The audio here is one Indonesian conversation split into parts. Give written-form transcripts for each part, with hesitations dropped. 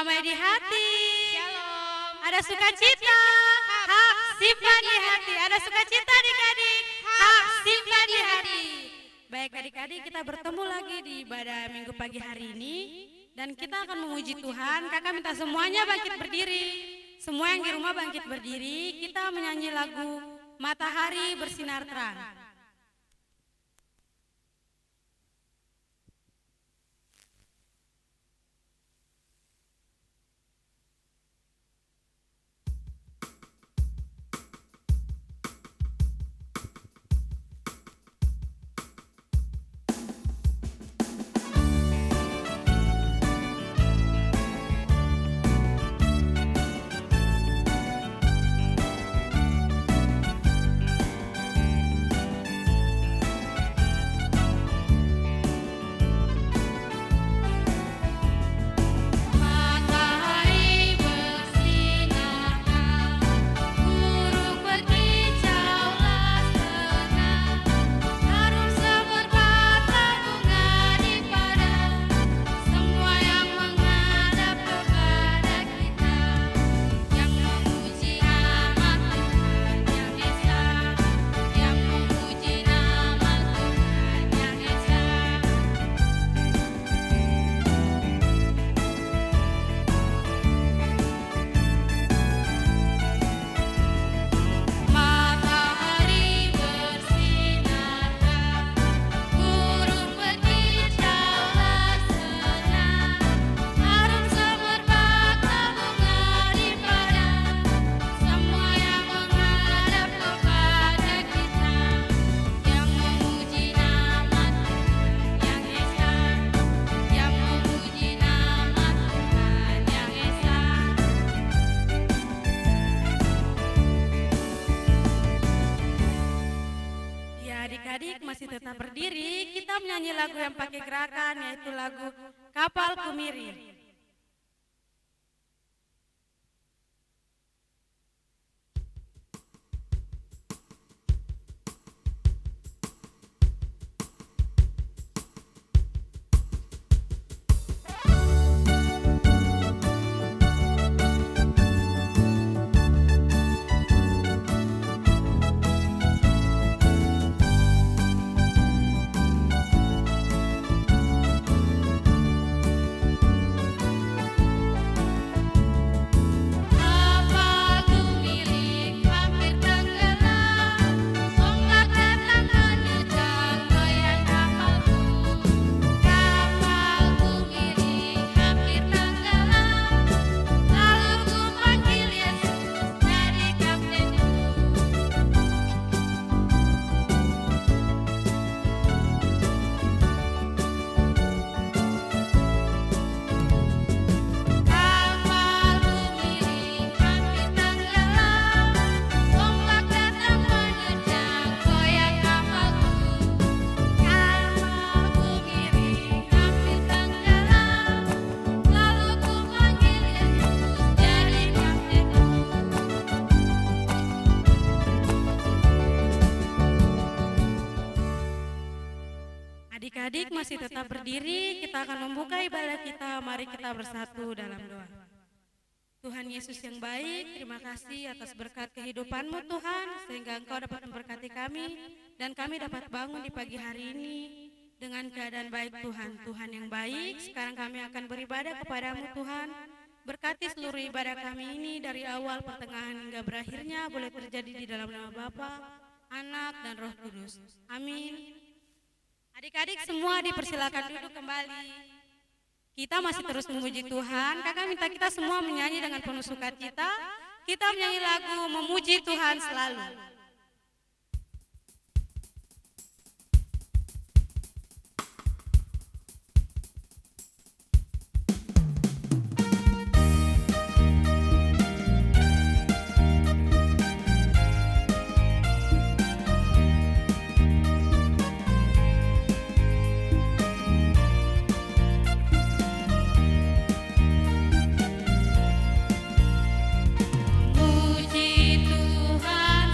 damai di hati. Shalom. Ada sukacita, hak simpan di hati. Ada sukacita adik-adik, hak simpan di hati. Baik adik-adik, kita bertemu lagi di ibadah minggu pagi hari ini. Dan kita akan memuji Tuhan. Kakak minta semuanya bangkit berdiri. Semua yang di rumah bangkit berdiri. Kita menyanyi lagu Matahari Bersinar Terang. Masih tetap berdiri, kita menyanyi lagu yang pakai gerakan, yaitu lagu Kapal Kemiri. Adik-adik masih tetap berdiri, kita akan membuka ibadah kita, mari kita bersatu dalam doa. Tuhan Yesus yang baik, terima kasih atas berkat kehidupan-Mu Tuhan, sehingga Engkau dapat memberkati kami, dan kami dapat bangun di pagi hari ini dengan keadaan baik Tuhan. Tuhan yang baik, sekarang kami akan beribadah kepada-Mu Tuhan, berkati seluruh ibadah kami ini dari awal, pertengahan, hingga berakhirnya boleh terjadi di dalam nama Bapa, Anak, dan Roh Kudus. Amin. Adik-adik semua dipersilakan duduk kembali. Kita masih terus memuji Tuhan. Kakak minta kita semua menyanyi dengan penuh sukacita. Kita menyanyi lagu Memuji Tuhan Selalu. Puji Tuhan.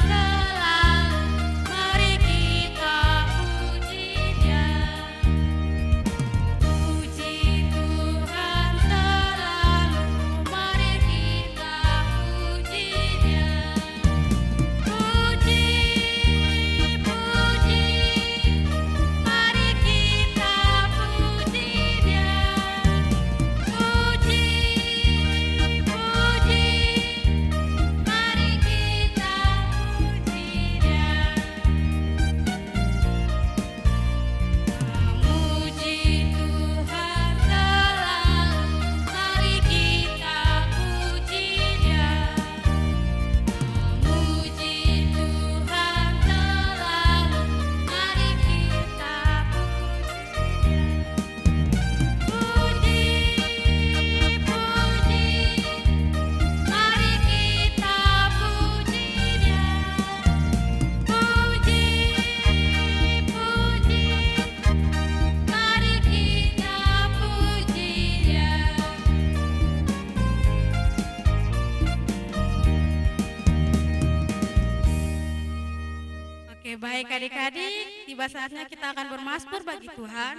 Baik adik-adik, tiba saatnya kita akan bermazmur bagi Tuhan.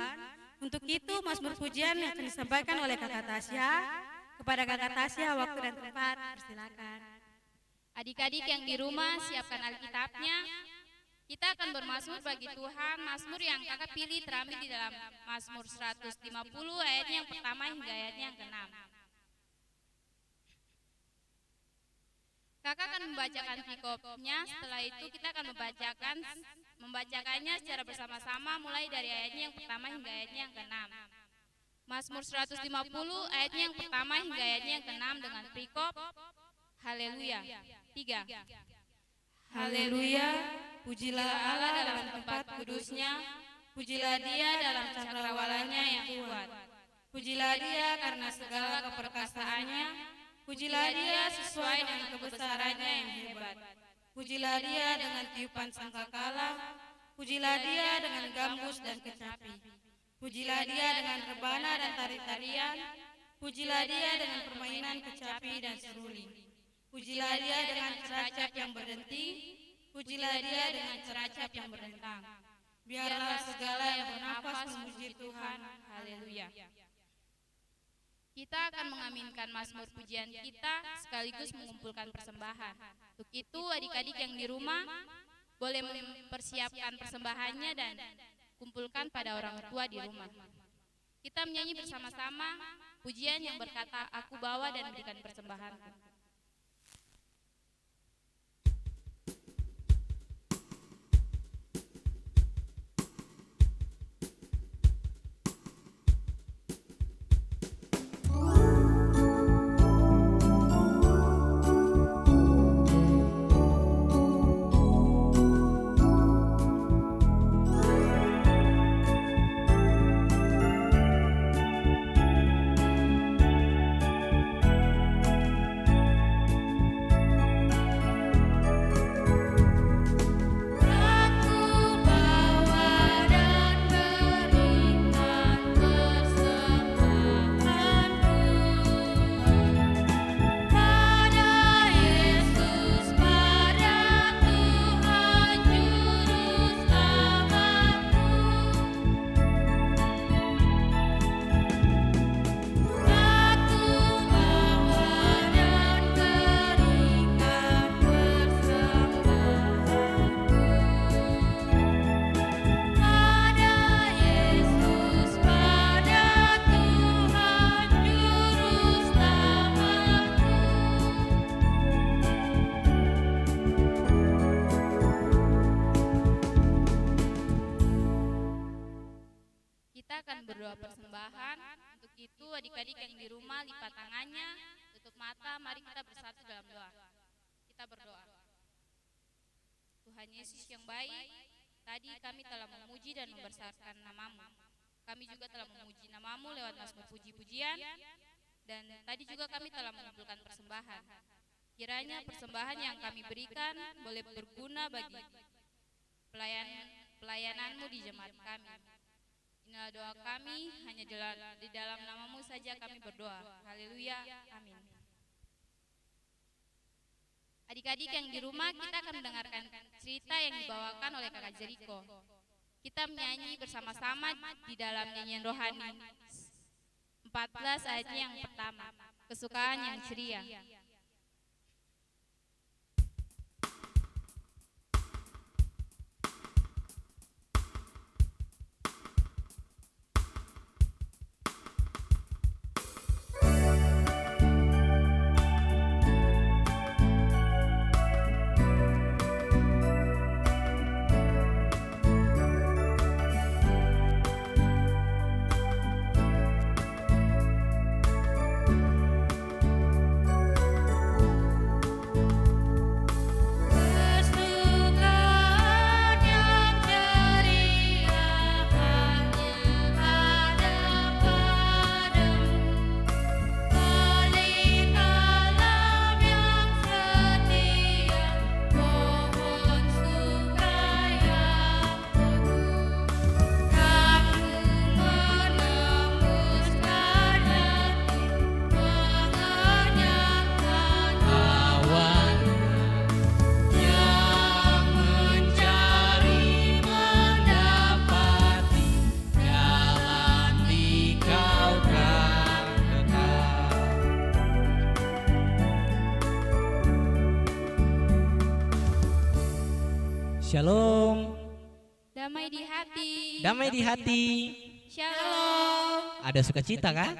Untuk itu mazmur pujian yang akan disampaikan oleh Kakak Tasya. Kepada Kakak Tasya, waktu dan tempat, persilakan. Adik-adik yang di rumah siapkan Alkitabnya. Kita akan bermazmur bagi Tuhan. Mazmur yang kakak pilih terambil di dalam Mazmur 150 ayatnya yang pertama hingga ayatnya yang ke-6. Kakak akan membacakan pikopnya, setelah itu kita akan membacakannya secara bersama-sama mulai dari ayatnya yang pertama hingga ayatnya yang ke-6. Mazmur 150 ayatnya yang pertama hingga ayatnya yang ke-6 dengan pikop Haleluya. 3. Haleluya, pujilah Allah dalam tempat kudusnya, pujilah Dia dalam cakrawalanya yang kuat. Pujilah Dia karena segala keperkasaannya, pujilah Dia sesuai dengan kebesarannya yang hebat. Pujilah Dia dengan tiupan sangkakala, pujilah Dia dengan gambus dan kecapi. Pujilah Dia dengan rebana dan tari-tarian, pujilah Dia dengan permainan kecapi dan seruling. Pujilah Dia dengan ceracap yang berdenting, pujilah Dia dengan ceracap yang berdentang. Biarlah segala yang bernafas memuji Tuhan. Haleluya. Kita akan mengaminkan mazmur pujian kita sekaligus mengumpulkan persembahan. Untuk itu adik-adik yang di rumah boleh mempersiapkan persembahannya dan kumpulkan pada orang tua di rumah. Kita menyanyi bersama-sama pujian yang berkata, "Aku bawa dan berikan persembahanku." Berdoa persembahan. Untuk itu adik-adik yang di rumah lipat tangannya, tutup mata, mari kita bersatu dalam doa. Kita berdoa. Tuhan Yesus yang baik, tadi kami telah memuji dan membesarkan nama-Mu. Kami juga telah memuji nama-Mu lewat mazmur puji-pujian, dan tadi juga kami telah mengumpulkan persembahan. Kiranya persembahan yang kami berikan boleh berguna bagi pelayanan-Mu di jemaat kami. Inilah doa kami, hanya di dalam nama-Mu saja kami berdoa. Haleluya, amin. Adik-adik yang di rumah, kita akan mendengarkan cerita yang dibawakan oleh Kakak Jericho. Kita menyanyi bersama-sama di dalam nyanyian rohani 14 ayatnya yang pertama, kesukaan yang ceria. Shalom. Damai di hati. Damai di hati. Shalom. Ada sukacita kah?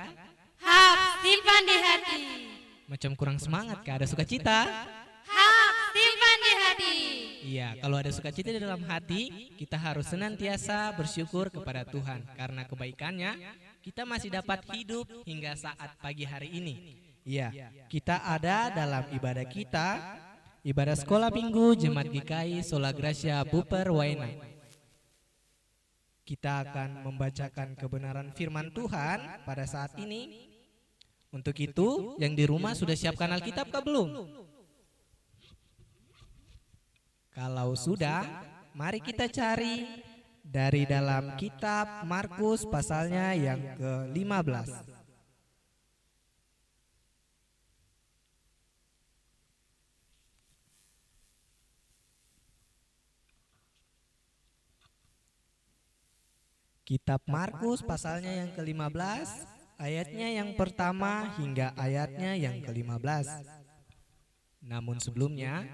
Hap simpan di hati. Macam kurang semangat kah? Ada sukacita? Hap simpan di hati. Iya, kalau ada sukacita di dalam hati, kita harus senantiasa bersyukur kepada Tuhan. Karena kebaikannya, kita masih dapat hidup hingga saat pagi hari ini. Iya, kita ada dalam ibadah kita, ibadah sekolah minggu Jemaat GKI Sola Gracia Buper Waena. Kita akan membacakan kebenaran firman Tuhan pada saat ini. Untuk itu, yang di rumah sudah siapkan Alkitab kah belum? Kalau sudah, mari kita cari dari dalam kitab Markus pasalnya yang ke-15. Kitab Markus pasalnya yang ke-15, ayatnya yang pertama hingga ayatnya yang ke-15. Namun sebelumnya,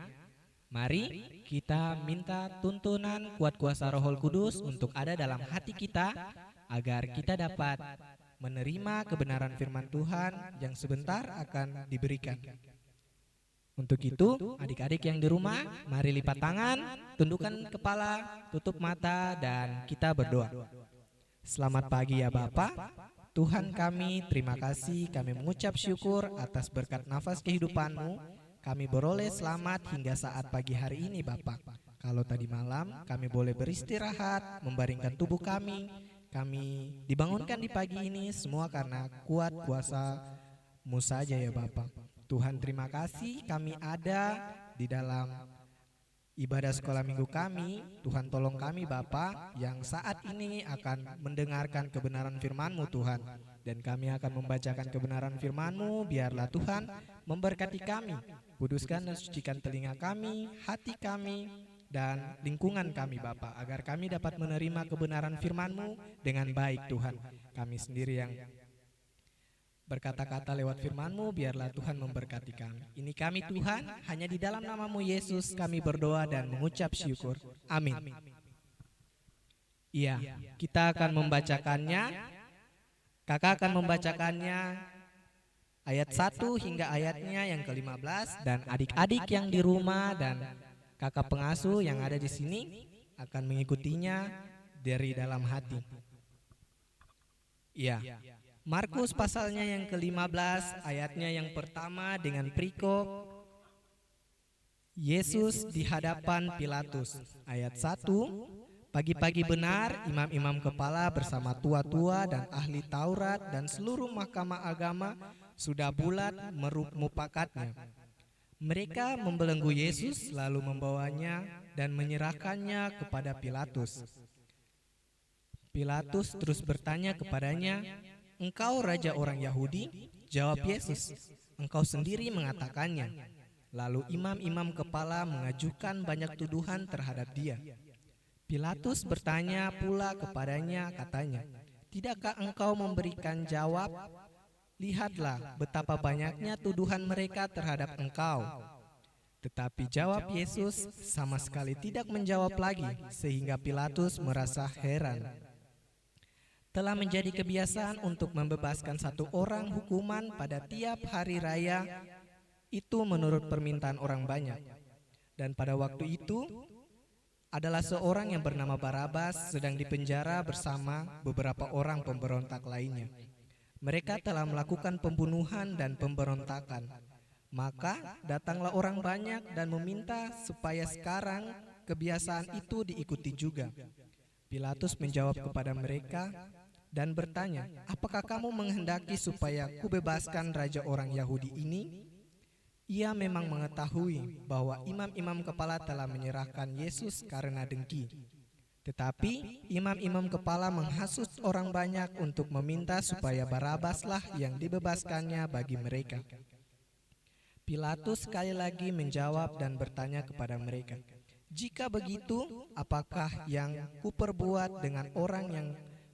mari kita minta tuntunan kuat kuasa Roh Kudus untuk ada dalam hati kita, agar kita dapat menerima kebenaran firman Tuhan yang sebentar akan diberikan. Untuk itu, adik-adik yang di rumah, mari lipat tangan, tundukkan kepala, tutup mata, dan kita berdoa. Selamat pagi ya Bapa, Tuhan kami, terima kasih, kami mengucap syukur atas berkat nafas kehidupan-Mu. Kami beroleh selamat hingga saat pagi hari ini Bapa. Kalau tadi malam kami boleh beristirahat, membaringkan tubuh kami dibangunkan di pagi ini semua karena kuat kuasa-Mu saja ya Bapa. Tuhan terima kasih kami ada di dalam ibadah sekolah minggu kami. Tuhan tolong kami Bapa yang saat ini akan mendengarkan kebenaran firman-Mu Tuhan. Dan kami akan membacakan kebenaran firman-Mu. Biarlah Tuhan memberkati kami. Kuduskan dan sucikan telinga kami, hati kami, dan lingkungan kami Bapa, agar kami dapat menerima kebenaran firman-Mu dengan baik Tuhan. Kami sendiri yang berkata-kata lewat firman-Mu, biarlah Tuhan memberkati kami. Ini kami Tuhan, hanya di dalam nama-Mu Yesus kami berdoa dan mengucap syukur. Amin. Iya, kita akan membacakannya. Kakak akan membacakannya ayat 1 hingga ayatnya yang ke-15, dan adik-adik yang di rumah dan kakak pengasuh yang ada di sini akan mengikutinya dari dalam hati. Iya. Markus pasalnya yang ke-15, ayatnya yang pertama dengan perikop Yesus di hadapan Pilatus. Ayat 1, pagi-pagi benar imam-imam kepala bersama tua-tua dan ahli Taurat dan seluruh mahkamah agama sudah bulat mupakatnya. Mereka membelenggu Yesus lalu membawanya dan menyerahkannya kepada Pilatus. Pilatus terus bertanya kepadanya, "Engkau raja orang Yahudi?" Jawab Yesus, "Engkau sendiri mengatakannya." Lalu imam-imam kepala mengajukan banyak tuduhan terhadap dia. Pilatus bertanya pula kepadanya, katanya, "Tidakkah engkau memberikan jawab? Lihatlah betapa banyaknya tuduhan mereka terhadap engkau." Tetapi jawab Yesus sama sekali tidak menjawab lagi, sehingga Pilatus merasa heran. Telah menjadi kebiasaan untuk membebaskan satu orang hukuman pada tiap hari raya, itu menurut permintaan orang banyak. Dan pada waktu itu adalah seorang yang bernama Barabas sedang dipenjara bersama beberapa orang pemberontak lainnya. Mereka telah melakukan pembunuhan dan pemberontakan. Maka datanglah orang banyak dan meminta supaya sekarang kebiasaan itu diikuti juga. Pilatus menjawab kepada mereka dan bertanya, "Apakah kamu menghendaki supaya kubebaskan raja orang Yahudi ini?" Ia memang mengetahui bahwa imam-imam kepala telah menyerahkan Yesus karena dengki. Tetapi imam-imam kepala menghasut orang banyak untuk meminta supaya Barabaslah yang dibebaskannya bagi mereka. Pilatus sekali lagi menjawab dan bertanya kepada mereka, "Jika begitu, apakah yang kuperbuat dengan orang yang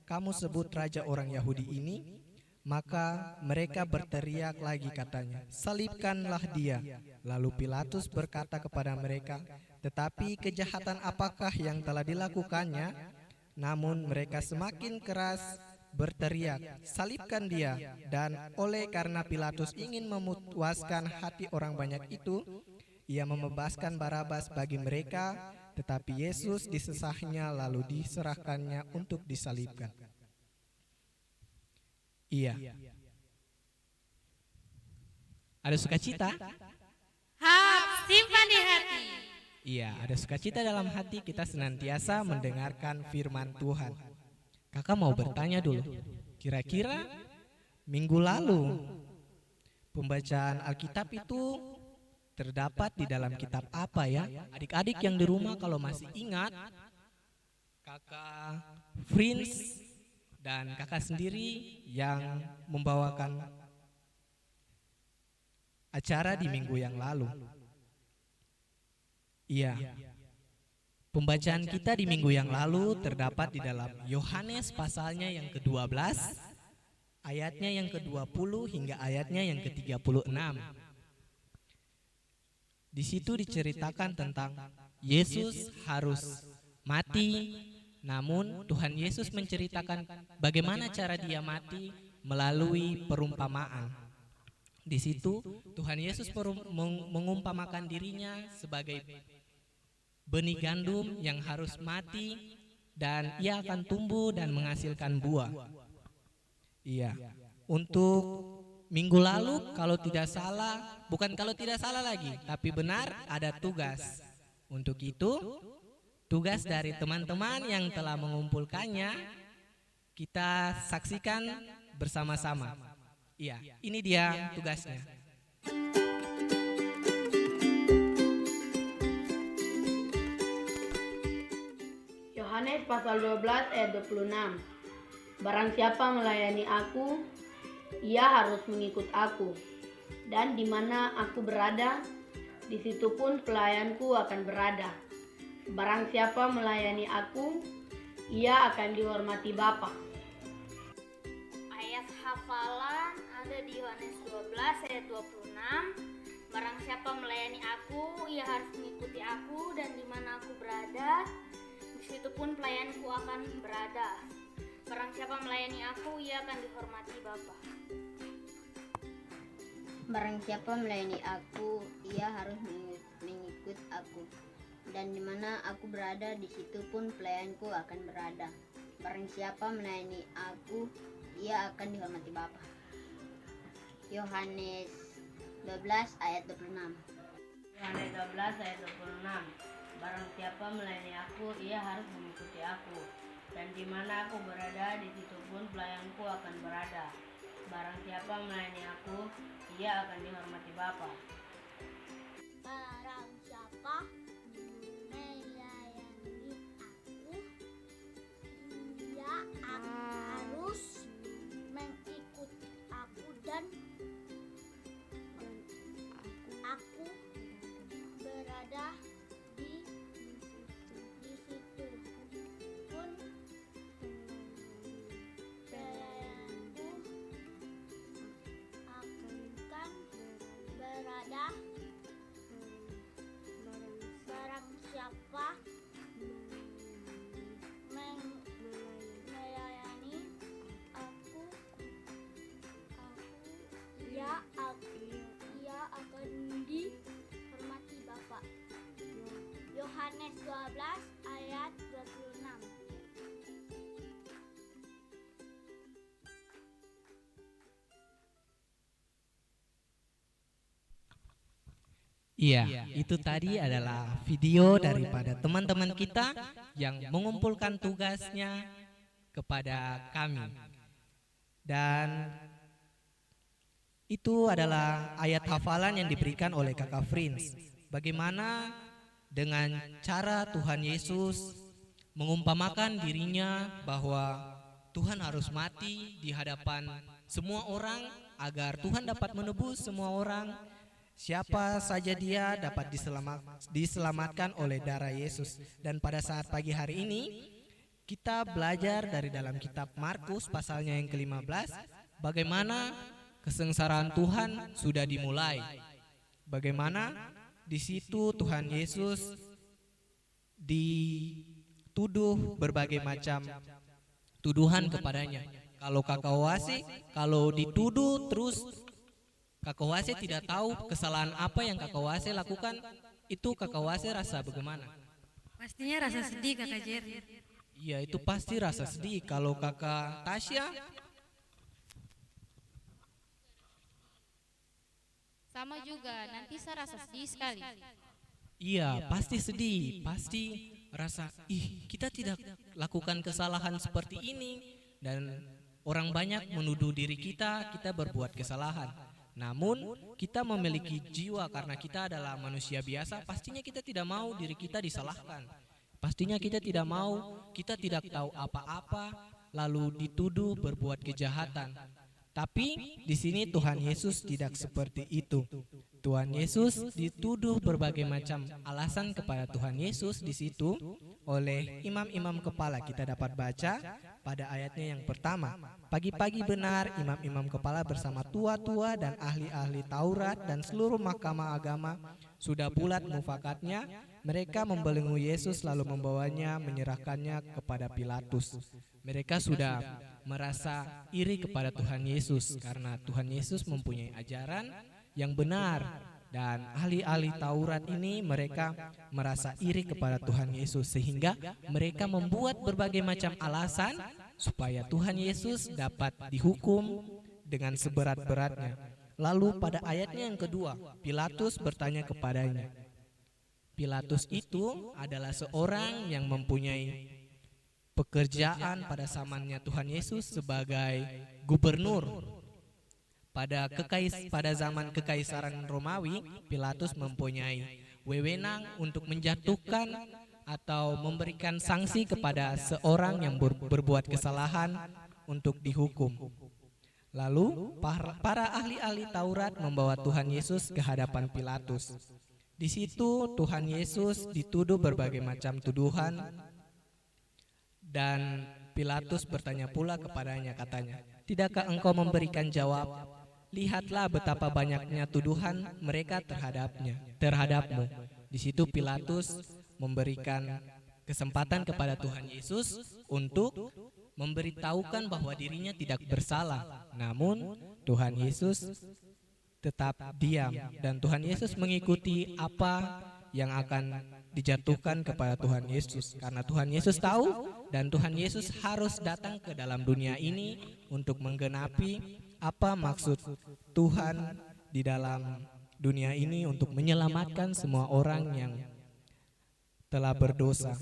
kamu sebut raja orang Yahudi ini?" Maka mereka berteriak lagi katanya, "Salibkanlah dia." Lalu Pilatus berkata kepada mereka, Tetapi kejahatan apakah yang telah dilakukannya? Namun mereka semakin keras berteriak, "Salibkan dia!" Dan oleh karena Pilatus ingin memuaskan hati orang banyak itu, ia membebaskan Barabas bagi mereka, tetapi Yesus disesahnya lalu diserahkannya untuk disalibkan. Iya. Ada sukacita? Simpan di hati. Iya, ada sukacita dalam hati kita senantiasa mendengarkan firman Tuhan. Kakak mau bertanya dulu, kira-kira minggu lalu pembacaan Alkitab itu terdapat di dalam kitab apa ya? Adik-adik yang di rumah kalau masih ingat, kakak Frins dan kakak sendiri yang membawakan acara di minggu yang lalu. Iya. Pembacaan kita di minggu yang lalu terdapat di dalam Yohanes pasalnya yang ke-12, ayatnya yang ke-20 hingga ayatnya yang ke-36. Di situ diceritakan tentang Yesus harus mati, namun Tuhan Yesus menceritakan bagaimana cara dia mati melalui perumpamaan. Di situ Tuhan Yesus mengumpamakan dirinya sebagai benih gandum yang harus mati dan ia akan tumbuh dan menghasilkan buah. Iya. Untuk minggu lalu kalau tidak salah, bukan kalau tidak salah lagi, tapi benar ada tugas. Untuk itu, tugas dari teman-teman yang telah mengumpulkannya kita saksikan bersama-sama. Iya, ini dia tugasnya. Yohanes pasal 12 ayat 26. Barang siapa melayani aku, ia harus mengikut aku. Dan di mana aku berada, di situ pun pelayanku akan berada. Barang siapa melayani aku, ia akan dihormati Bapa. Ayat hafalan ada di Yohanes 12 ayat 26. Barang siapa melayani aku, ia harus mengikuti aku, dan di mana aku berada, di situ pun pelayanku akan berada. Barang siapa melayani aku, ia akan dihormati Bapa. Barang siapa melayani aku, ia harus mengikut aku. Dan di mana aku berada, di situ pun pelayanku akan berada. Barang siapa melayani aku, ia akan dihormati Bapa. Yohanes 12 ayat 26. Yohanes 12 ayat 26. Barang siapa melayani aku, ia harus mengikuti aku. Dan di mana aku berada, di situ pun pelayanku akan berada. Barang siapa melayani aku, ia akan dihormati Bapa. Barang siapa melayani aku, ia harus mengikuti aku, dan aku berada di situ pun pelayanku akan berada. Barang siapa melayani aku, ia akan dihormati Bapa. Yohanes 12 ayat 26. Iya, itu tadi adalah video daripada teman-teman kita yang mengumpulkan tugasnya kepada kami. Dan itu adalah ayat hafalan yang diberikan oleh kakak Frins. Bagaimana dengan cara Tuhan Yesus mengumpamakan dirinya bahwa Tuhan harus mati di hadapan semua orang agar Tuhan dapat menebus semua orang. Siapa saja dia dapat diselamatkan oleh darah Yesus. Dan pada saat pagi hari ini kita belajar dari dalam kitab Markus pasalnya yang ke-15 bagaimana kesengsaraan Tuhan sudah dimulai. Bagaimana di situ Tuhan Yesus dituduh berbagai macam tuduhan kepadanya. Kalau Kakak Wase, kalau dituduh terus Kakak Wase tidak tahu kesalahan apa yang Kakak Wase lakukan, itu Kakak Wase rasa bagaimana? Pastinya rasa sedih Kakak Jerry. Iya, itu pasti rasa sedih. Kalau Kakak Tasya, Sama juga, nanti saya rasa sedih sekali. iya pasti sedih, pasti rasa kita tidak lakukan kesalahan seperti ini dan orang banyak menuduh diri kita berbuat kesalahan. Namun kita memiliki jiwa karena kita adalah manusia biasa, pastinya kita tidak mau diri kita disalahkan. Pastinya kita tidak mau, kita tidak tahu apa-apa lalu dituduh berbuat kejahatan. Tapi di sini Tuhan Yesus tidak seperti itu. Tuhan Yesus dituduh berbagai macam alasan kepada Tuhan Yesus di situ oleh imam-imam kepala. Kita dapat baca pada ayatnya yang pertama. Pagi-pagi benar imam-imam kepala bersama tua-tua dan ahli-ahli Taurat dan seluruh mahkamah agama sudah bulat mufakatnya. Mereka membelenggu Yesus lalu membawanya menyerahkannya kepada Pilatus. Mereka sudah merasa iri kepada Tuhan Yesus karena Tuhan Yesus mempunyai ajaran yang benar, dan ahli-ahli Taurat ini mereka merasa iri kepada Tuhan Yesus sehingga mereka membuat berbagai macam alasan supaya Tuhan Yesus dapat dihukum dengan seberat-beratnya. Lalu pada ayatnya yang kedua, Pilatus bertanya kepadanya. Pilatus itu adalah seorang yang mempunyai pekerjaan pada zamannya Tuhan Yesus sebagai gubernur. Pada zaman kekaisaran Romawi, Pilatus mempunyai wewenang untuk menjatuhkan atau memberikan sanksi kepada seorang yang berbuat kesalahan untuk dihukum. Lalu para ahli-ahli Taurat membawa Tuhan Yesus ke hadapan Pilatus. Di situ Tuhan Yesus dituduh berbagai macam tuduhan dan Pilatus bertanya pula kepadanya, katanya, "Tidakkah engkau memberikan jawab? Lihatlah betapa banyaknya tuduhan mereka terhadapmu." Di situ Pilatus memberikan kesempatan kepada Tuhan Yesus untuk memberitahukan bahwa dirinya tidak bersalah. Namun Tuhan Yesus tetap diam dan Tuhan Yesus mengikuti apa yang akan dijatuhkan kepada Tuhan Yesus, karena Tuhan Yesus tahu dan Tuhan Yesus harus datang ke dalam dunia ini untuk menggenapi apa maksud Tuhan di dalam dunia ini, untuk menyelamatkan semua orang yang telah berdosa.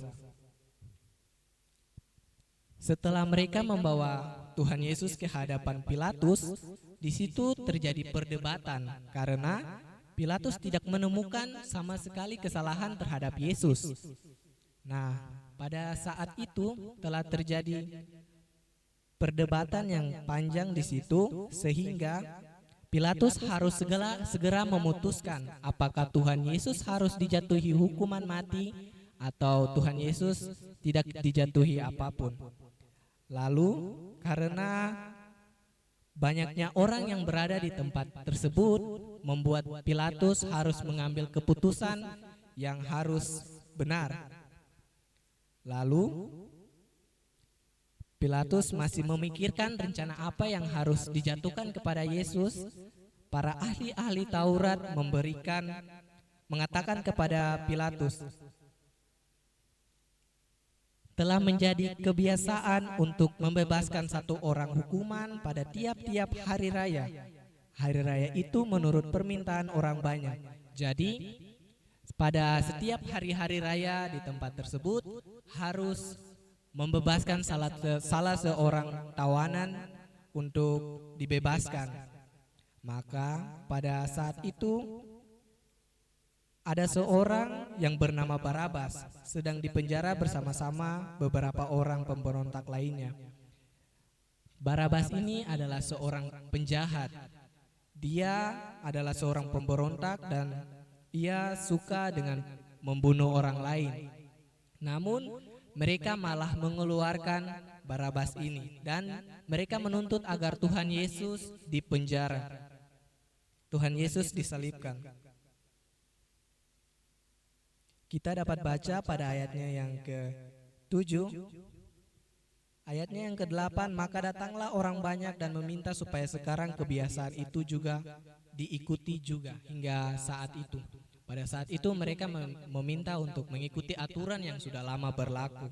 Setelah mereka membawa Tuhan Yesus ke hadapan Pilatus, di situ terjadi perdebatan karena Pilatus tidak menemukan sama sekali kesalahan terhadap Yesus. Nah, pada saat itu telah terjadi perdebatan yang panjang di situ sehingga Pilatus harus segera memutuskan apakah Tuhan Yesus harus dijatuhi hukuman mati atau Tuhan Yesus tidak dijatuhi apapun. Lalu karena banyaknya orang yang berada di tempat tersebut membuat Pilatus harus mengambil keputusan yang harus benar. Lalu Pilatus masih memikirkan rencana apa yang harus dijatuhkan kepada Yesus. Para ahli-ahli Taurat mengatakan kepada Pilatus, telah menjadi kebiasaan untuk membebaskan satu orang hukuman pada tiap-tiap hari raya. Hari raya itu menurut permintaan orang banyak. Jadi pada setiap hari-hari raya di tempat tersebut harus membebaskan salah seorang tawanan untuk dibebaskan. Maka pada saat itu ada seorang yang bernama Barabas sedang dipenjara bersama-sama beberapa orang pemberontak lainnya. Barabas ini adalah seorang penjahat. Dia adalah seorang pemberontak dan ia suka dengan membunuh orang lain. Namun mereka malah mengeluarkan Barabas ini dan mereka menuntut agar Tuhan Yesus dipenjara. Tuhan Yesus disalibkan. Kita dapat baca pada ayatnya yang ke-7. Ayatnya yang ke-8, maka datanglah orang banyak dan meminta supaya sekarang kebiasaan itu juga diikuti juga hingga saat itu. Pada saat itu mereka meminta untuk mengikuti aturan yang sudah lama berlaku.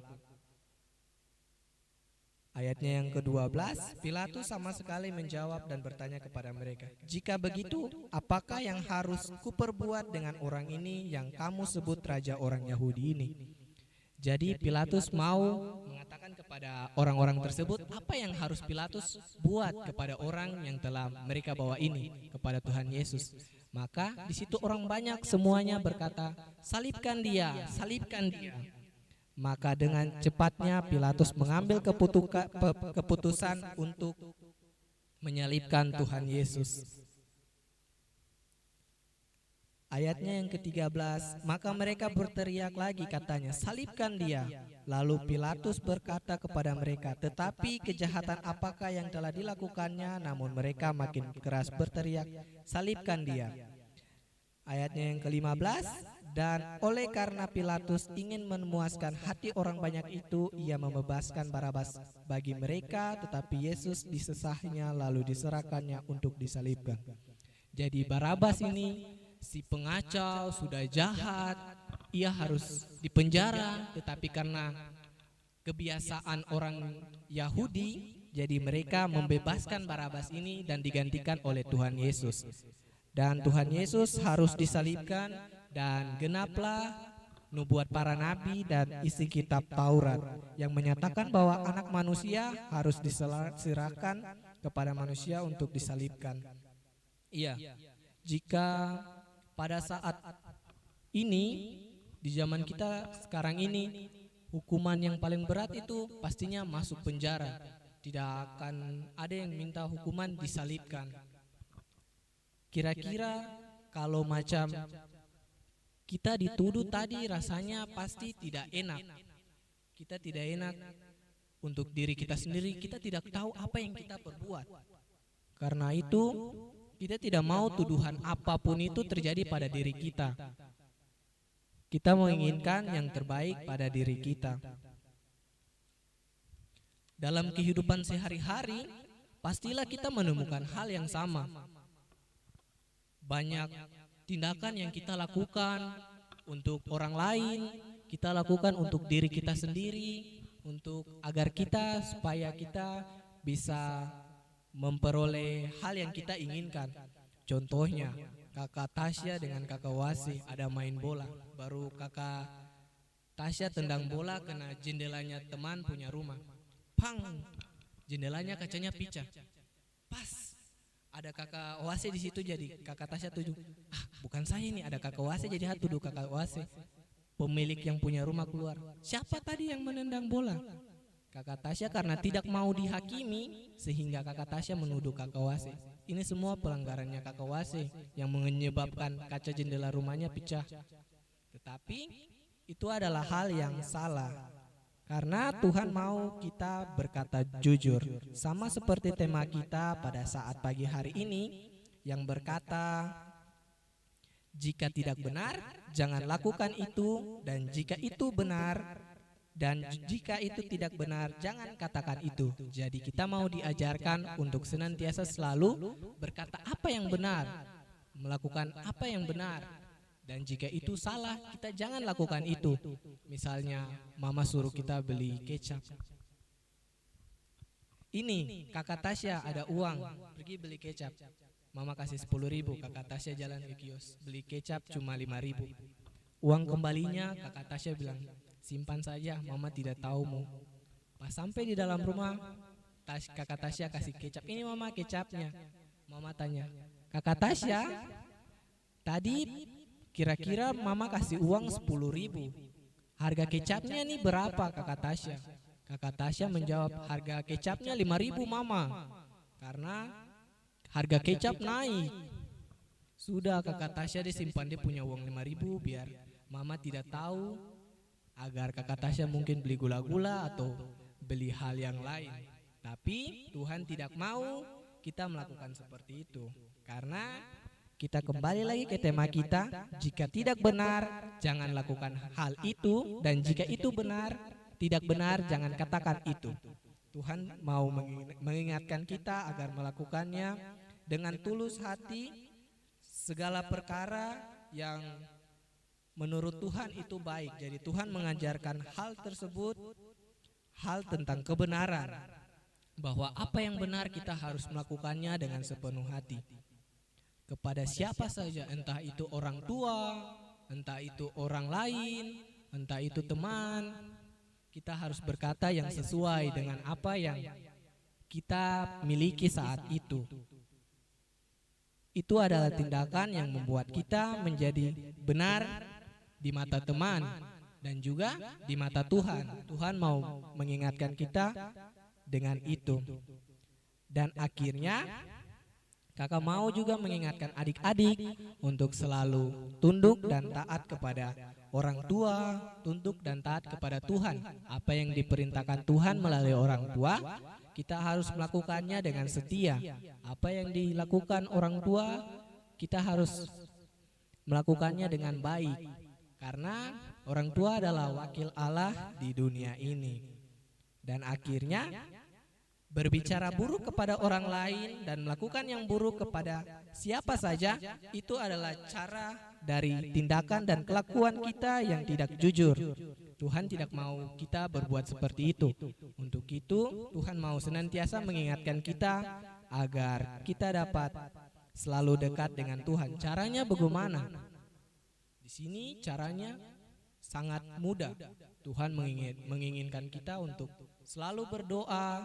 Ayatnya yang ke-12, Pilatus sama sekali menjawab dan bertanya kepada mereka, "Jika begitu, apakah yang harus kuperbuat dengan orang ini yang kamu sebut raja orang Yahudi ini?" Jadi Pilatus mau mengatakan kepada orang-orang tersebut apa yang harus Pilatus buat kepada orang yang telah mereka bawa ini kepada Tuhan Yesus. Maka di situ orang banyak semuanya berkata, "Salibkan dia, salibkan dia." Maka dengan cepatnya Pilatus mengambil keputusan untuk menyalibkan Tuhan Yesus. Ayatnya yang ke-13, maka mereka berteriak lagi katanya, "Salibkan dia." Lalu Pilatus berkata kepada mereka, "Tetapi kejahatan apakah yang telah dilakukannya?" Namun mereka makin keras berteriak, "Salibkan dia." Ayatnya yang ke-15, dan oleh karena Pilatus ingin memuaskan hati orang banyak itu, ia membebaskan Barabas bagi mereka, tetapi Yesus disesahnya lalu diserahkannya untuk disalibkan. Jadi Barabas ini si pengacau, sudah jahat, ia harus dipenjara, tetapi karena kebiasaan orang Yahudi, jadi mereka membebaskan Barabas ini dan digantikan oleh Tuhan Yesus. Dan Tuhan Yesus harus disalibkan dan genaplah nubuat para nabi dan isi kitab Taurat yang menyatakan bahwa anak manusia harus diserahkan kepada manusia untuk disalibkan. Iya, jika pada saat ini, di zaman kita sekarang ini, hukuman yang paling berat itu pastinya masuk penjara. Tidak akan ada yang minta hukuman disalibkan. Kira-kira kalau macam kita dituduh tadi, rasanya pasti tidak enak. Kita tidak enak untuk diri kita sendiri, kita tidak tahu apa yang kita perbuat. Karena itu kita tidak mau tuduhan apapun itu terjadi pada diri kita. Kita menginginkan yang terbaik pada diri kita. Dalam kehidupan sehari-hari, pastilah kita menemukan hal yang sama. Banyak tindakan yang kita lakukan untuk orang lain, kita lakukan untuk diri kita sendiri, untuk agar kita supaya kita bisa memperoleh hal yang kita inginkan. Contohnya, kakak Tasya dengan kakak Wasi ada main bola, baru kakak Tasya tendang bola kena jendelanya teman punya rumah. Pang, jendelanya kacanya pecah. Pas ada kakak Wasi di situ, jadi kakak Tasya tuduh, bukan saya ini, ada kakak Wasi, jadi tuduh kakak Wasi. Pemilik yang punya rumah keluar, "Siapa tadi yang menendang bola?" Kakak Tasya karena tidak mau dihakimi, sehingga kakak Tasya menuduh kakak Wasi. Ini semua pelanggarannya kakak Wasi yang menyebabkan kaca jendela rumahnya pecah. Tetapi itu adalah hal yang salah. Karena Tuhan mau kita berkata jujur. Sama seperti tema kita pada saat pagi hari ini yang berkata, jika tidak benar, jangan lakukan itu, dan jika itu benar, dan jika itu tidak benar, jangan katakan itu. Jadi kita mau diajarkan untuk senantiasa selalu berkata apa yang benar, melakukan apa yang benar. Dan jika itu salah, kita jangan lakukan itu. Misalnya mama suruh kita beli kecap. Ini kakak Tasya ada uang, pergi beli kecap. Mama kasih 10.000, kakak Tasya jalan ke kios, beli kecap cuma 5.000. Uang kembalinya kakak Tasya bilang, "Simpan saja, mama tidak tahumu." Pas sampai di dalam rumah, kakak Tasya kasih kecap. "Ini mama kecapnya." Mama tanya, "Kakak Tasya, tadi kira-kira mama kasih uang 10.000. Harga kecapnya nih berapa, kakak Tasya?" Kakak Tasya menjawab, "Harga kecapnya 5.000 mama, karena harga kecap naik." Sudah, kakak Tasya disimpan, dia punya uang 5.000 biar mama tidak tahu, agar kakak Tasya mungkin beli gula-gula atau beli hal yang lain. Tapi Tuhan tidak mau kita melakukan seperti itu. Karena Kita kembali lagi ke tema kita. Jika tidak benar, jangan lakukan hal itu, dan jika itu benar, tidak benar, jangan katakan itu. Tuhan mau mengingatkan kita agar melakukannya dengan tulus hati, segala perkara yang menurut Tuhan itu baik. Jadi Tuhan mengajarkan hal tersebut, hal tentang kebenaran, bahwa apa yang benar kita harus melakukannya dengan sepenuh hati. Kepada siapa saja, entah itu orang tua, entah itu orang lain, entah itu teman, kita harus berkata yang sesuai dengan apa yang kita miliki saat itu. Itu adalah tindakan yang membuat kita menjadi benar di mata teman dan juga di mata Tuhan. Tuhan mau mengingatkan kita dengan itu. Dan akhirnya kakak mau juga mengingatkan adik-adik untuk selalu tunduk dan taat kepada orang tua, tunduk dan taat kepada Tuhan. Apa yang diperintahkan Tuhan melalui orang tua, kita harus melakukannya dengan setia. Apa yang dilakukan orang tua, kita harus melakukannya dengan baik. Karena orang tua adalah wakil Allah di dunia ini. Dan akhirnya berbicara buruk kepada orang lain dan melakukan yang buruk kepada siapa saja, itu adalah cara dari tindakan dan kelakuan kita yang tidak jujur. Tuhan tidak mau kita berbuat seperti itu. Untuk itu Tuhan mau senantiasa mengingatkan kita agar kita dapat selalu dekat dengan Tuhan. Caranya bagaimana? Di sini caranya sangat mudah. Tuhan menginginkan kita untuk selalu berdoa,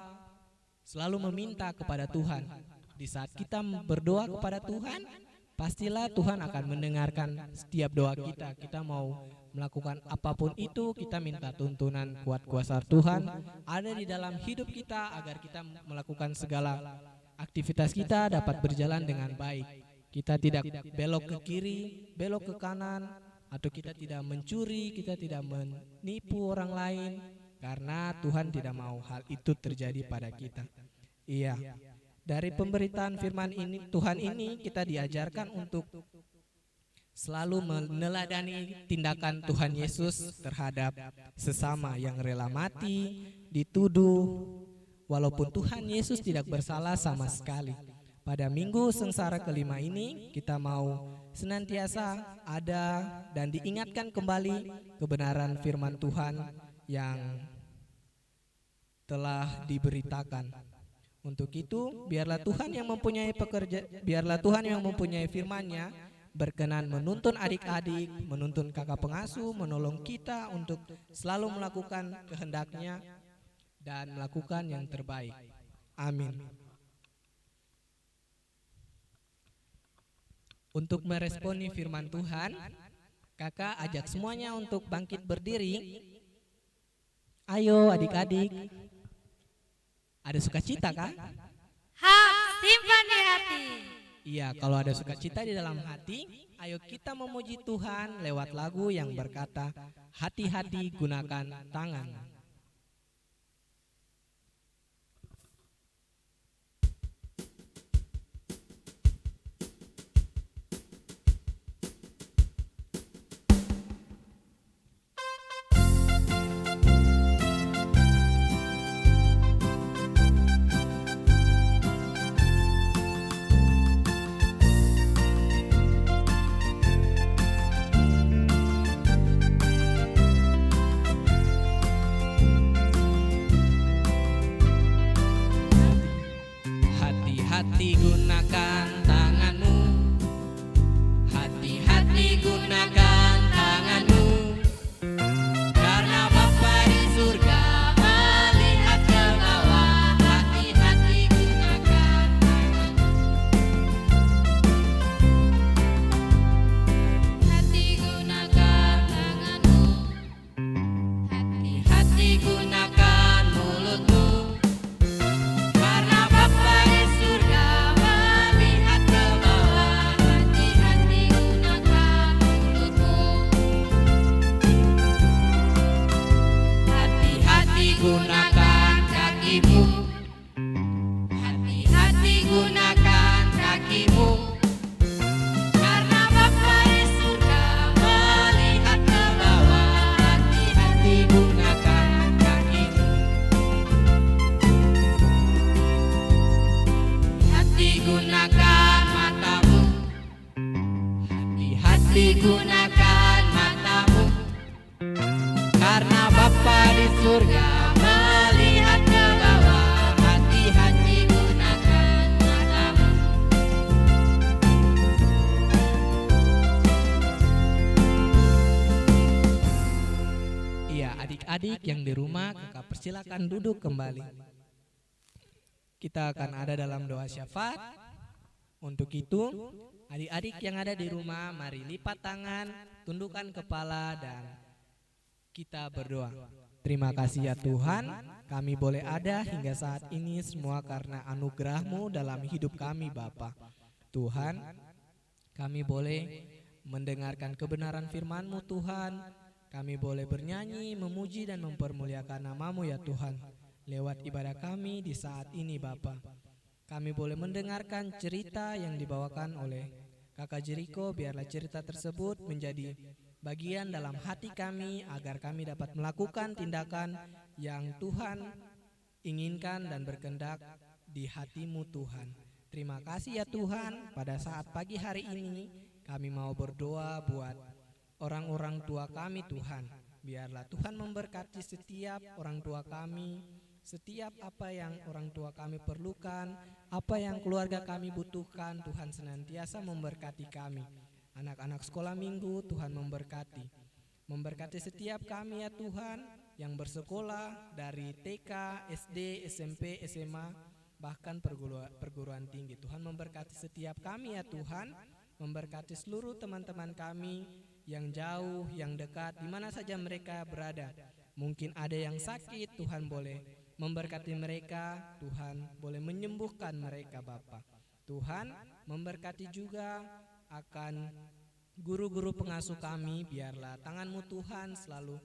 selalu meminta kepada Tuhan. Di saat kita berdoa kepada Tuhan, pastilah Tuhan akan mendengarkan setiap doa kita. Kita mau melakukan apapun itu, kita minta tuntunan kuat kuasa Tuhan ada di dalam hidup kita agar kita melakukan segala aktivitas kita dapat berjalan dengan baik. Kita tidak belok ke kiri, belok ke kanan, atau kita tidak mencuri, kita tidak menipu orang lain, karena Tuhan tidak mau hal itu terjadi pada kita. Iya, dari pemberitaan firman ini, Tuhan ini kita diajarkan untuk selalu meneladani tindakan Tuhan Yesus terhadap sesama yang rela mati, dituduh, walaupun Tuhan Yesus tidak bersalah sama sekali. Pada minggu sengsara kelima ini, kita mau senantiasa ada dan diingatkan kembali kebenaran firman Tuhan yang telah diberitakan. Untuk itu, biarlah Tuhan yang mempunyai firman-Nya berkenan menuntun adik-adik, menuntun kakak pengasuh, menolong kita untuk selalu melakukan kehendak-Nya dan melakukan yang terbaik. Amin. Untuk meresponi firman Tuhan, kakak ajak semuanya untuk bangkit berdiri. Ayo adik-adik. Ada sukacita kan? Simpan di hati. Iya, kalau ada sukacita di dalam hati, ayo kita memuji Tuhan lewat lagu yang berkata, hati-hati gunakan tangan. gunakan matamu, karena Bapa di surga melihat ke bawah. Hati-hati gunakan matamu. Iya, adik-adik yang di rumah, kakak persilakan duduk kembali. Kita akan ada dalam doa syafaat. Untuk itu, adik-adik yang ada di rumah, mari lipat tangan, tundukkan kepala, dan kita berdoa. Terima kasih ya Tuhan, kami boleh ada hingga saat ini semua karena anugerah-Mu dalam hidup kami Bapa. Tuhan, kami boleh mendengarkan kebenaran firman-Mu Tuhan. Kami boleh bernyanyi, memuji dan mempermuliakan nama-Mu ya Tuhan. Lewat ibadah kami di saat ini Bapa. Kami boleh mendengarkan cerita yang dibawakan oleh Kakak Jeriko. Biarlah cerita tersebut menjadi bagian dalam hati kami agar kami dapat melakukan tindakan yang Tuhan inginkan dan berkehendak di hati-Mu Tuhan. Terima kasih ya Tuhan, pada saat pagi hari ini kami mau berdoa buat orang-orang tua kami Tuhan. Biarlah Tuhan memberkati setiap orang tua kami, setiap apa yang orang tua kami perlukan, apa yang keluarga kami butuhkan. Tuhan senantiasa memberkati kami. Anak-anak sekolah minggu Tuhan memberkati. Memberkati setiap kami ya Tuhan yang bersekolah dari TK, SD, SMP, SMA, bahkan perguruan tinggi. Tuhan memberkati setiap kami ya Tuhan. Memberkati seluruh teman-teman kami yang jauh, yang dekat, di mana saja mereka berada. Mungkin ada yang sakit, Tuhan boleh memberkati mereka, Tuhan boleh menyembuhkan mereka Bapa. Tuhan memberkati juga akan guru-guru pengasuh kami. Biarlah tangan-Mu Tuhan selalu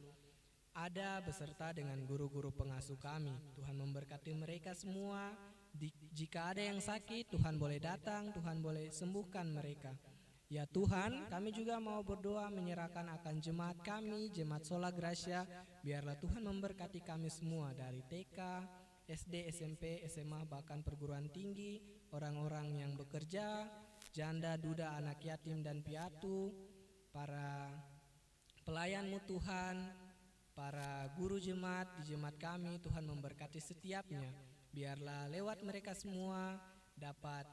ada beserta dengan guru-guru pengasuh kami. Tuhan memberkati mereka semua. Jika ada yang sakit, Tuhan boleh datang, Tuhan boleh sembuhkan mereka. Ya Tuhan, kami juga mau berdoa menyerahkan akan jemaat kami, jemaat Sola Gracia. Biarlah Tuhan memberkati kami semua dari TK, SD, SMP, SMA, bahkan perguruan tinggi, orang-orang yang bekerja, janda, duda, anak yatim dan piatu, para pelayan-Mu Tuhan, para guru jemaat di jemaat kami. Tuhan memberkati setiapnya. Biarlah lewat mereka semua dapat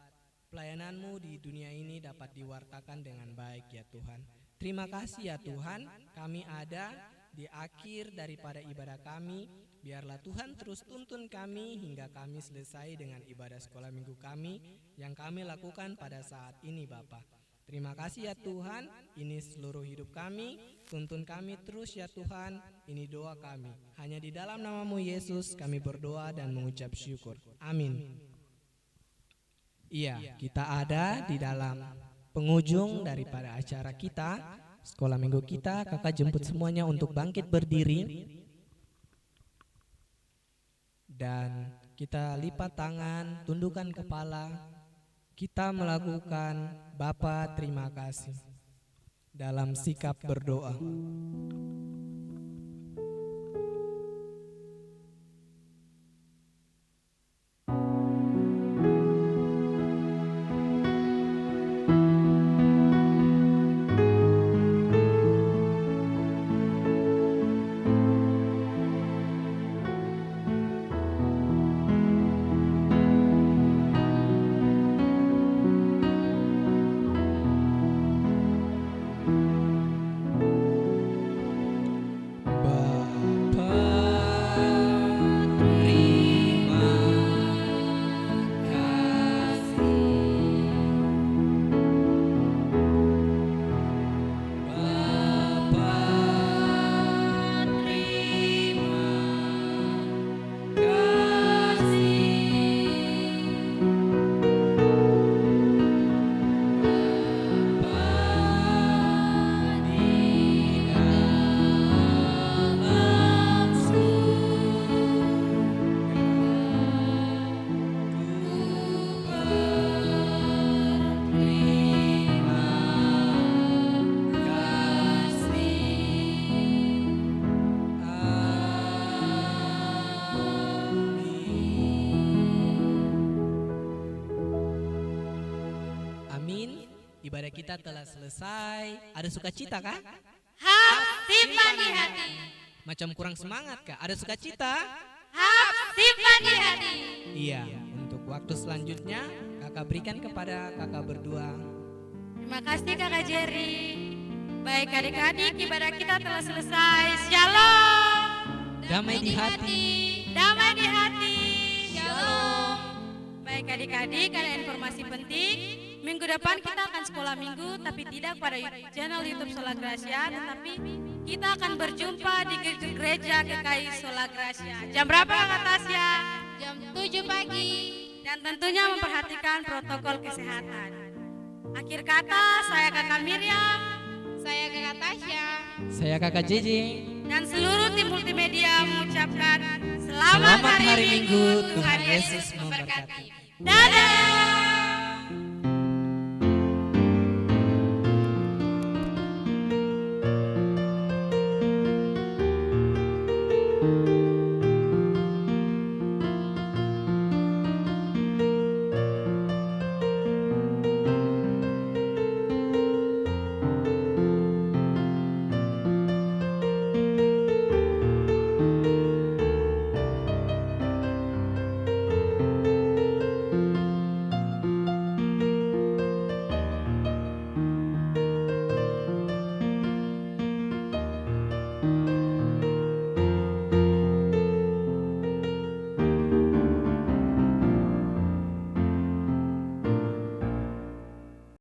pelayanan-Mu di dunia ini dapat diwartakan dengan baik ya Tuhan. Terima kasih ya Tuhan, kami ada di akhir daripada ibadah kami. Biarlah Tuhan terus tuntun kami hingga kami selesai dengan ibadah sekolah minggu kami yang kami lakukan pada saat ini Bapa. Terima kasih ya Tuhan, ini seluruh hidup kami, tuntun kami terus ya Tuhan, ini doa kami. Hanya di dalam nama-Mu Yesus kami berdoa dan mengucap syukur. Amin. Iya, kita ada di dalam penghujung daripada acara kita, sekolah minggu kita. Kakak jemput semuanya untuk bangkit berdiri. Dan kita lipat tangan, tundukkan kepala. Kita melakukan Bapa terima kasih dalam sikap berdoa. ibadah kita telah selesai. Ada sukacita kah? Simpan di hati. Macam kurang semangat kah? Ada sukacita? Simpan di hati. Iya, untuk waktu selanjutnya kakak berikan kepada kakak berdua. Terima kasih Kakak Jerry. Baik adik-adik, ibadah kita telah selesai. Shalom. Damai di hati. Damai di hati. Shalom. Baik adik-adik, ada informasi penting. Minggu depan kita akan sekolah minggu, tapi tidak pada channel YouTube Sola Gracia, tetapi kita akan berjumpa di gereja GKI Sola Gracia. Jam berapa Kakak Tasya? Jam 7 pagi. Dan tentunya memperhatikan protokol kesehatan. Akhir kata, saya Kakak Miriam. Saya Kakak Tasya. Saya kakak JJ. Dan seluruh tim multimedia mengucapkan Selamat hari Minggu, Tuhan Yesus memberkati. Dadah.